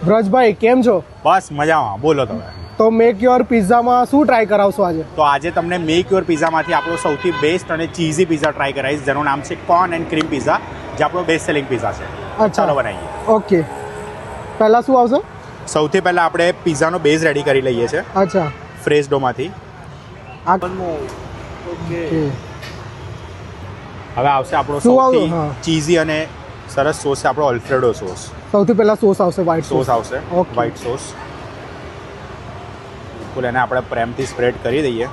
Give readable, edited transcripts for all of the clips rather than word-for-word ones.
વ્રજભાઈ કેમ છો? બસ મજામાં. બોલો તમે. તો મેક યોર પિઝામાં શું ટ્રાય કરાવશો આજે? તો આજે તમને મેક યોર પિઝામાંથી આપણો સૌથી બેસ્ટ અને ચીઝી પિઝા ટ્રાય કરાવીશ, જેનું નામ છે કોર્ન એન્ડ ક્રીમ પિઝા, જે આપણો બેસ્ટ સેલિંગ પિઝા છે. અચ્છા, ચાલો બનાવીએ. ઓકે. પહેલાં શું આવશે? સૌથી પહેલાં આપણે પિઝાનો બેઝ રેડી કરી લઈએ છીએ અચ્છા, ફ્રેશ ડોમાંથી. આ ઓકે. હવે આવશે આપણો શું આવશે? સૌથી હા. ચીઝી અને સરસ સોસ છે આપણો અલ્ફ્રેડો સોસ. સૌથી પહેલાં સોસ આવશે, વ્હાઈટ સોસ આવશે, ઓકે. White sauce. બિલકુલ એને આપણે પ્રેમથી સ્પ્રેડ કરી દઈએ.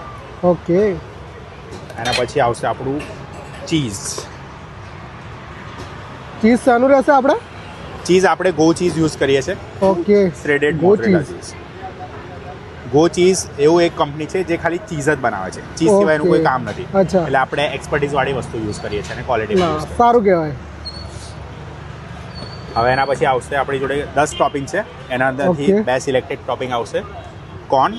ઓકે. એના પછી આવશે આપણું ચીઝ. ચીઝ શાનું રહેશે આપણે? ચીઝ આપણે ગો ચીઝ યુઝ કરીએ છીએ. Okay, shredded go mozzarella cheese. Cheese. Go cheese એવું એક કંપની છે જે ખાલી ચીઝ જ બનાવે છે, ચીઝ સિવાયનું કોઈ કામ નથી. અચ્છા. એટલે આપણે એક્સપર્ટીઝ વાળી વસ્તુ યુઝ કરીએ છીએ અને ક્વોલિટી ના, સારું કહેવાય. હવે એના પછી આવશે આપણી જોડે 10 ટોપિંગ છે. એના અંદરથી Okay. 2 સિલેક્ટેડ ટોપિંગ આવશે, કોર્ન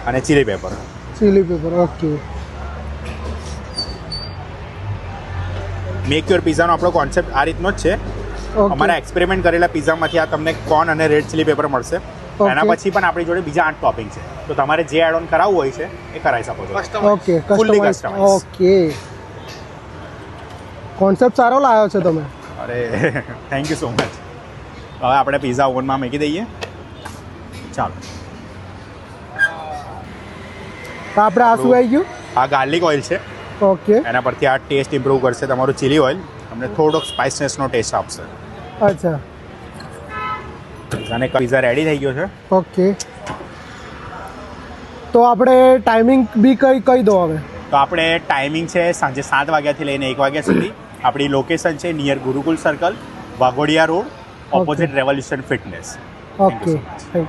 અને chilli pepper. Chilli pepper, okay. Make your પિઝાનો આપણો કોન્સેપ્ટ આ રીતનો જ છે. ઓકે. અમારા એક્સપેરિમેન્ટ કરેલા પિઝામાંથી આ તમને કોર્ન અને રેડ ચીલી પેપર મળશે. Okay. એના પછી પણ આપણી જોડે બીજા 8 ટોપિંગ છે, તો તમારે જે એડ ઓન કરાવવું હોય છે એ કરાવી શકો છો. Okay, Fully customize. customized. Okay, concept સારો લાવ્યો છે તમે. અરે થેન્ક યુ સો મચ. હવે આપણે પિઝા ઓવનમાં મૂકી દઈએ. ચાલો. તો આપણે આ શું આવી ગયું? આ ગાર્લિક ઓઇલ છે. ઓકે, એના પરથી આ ટેસ્ટ ઇમ્પ્રૂવ કરશે. તમારું ચીલી ઓઇલ તમને થોડોક સ્પાઇસનેસનો ટેસ્ટ આપશે. અચ્છા, અને પિઝા રેડી થઈ ગયો છે. ઓકે. તો આપણે ટાઈમિંગ બી કહી દો હવે. તો આપણે ટાઈમિંગ છે સાંજે 7 વાગ્યાથી લઈને 1 વાગ્યા સુધી. આપણી લોકેશન છે near Gurukul circle, Waghodia road, opposite revolution fitness. Okay, thank you.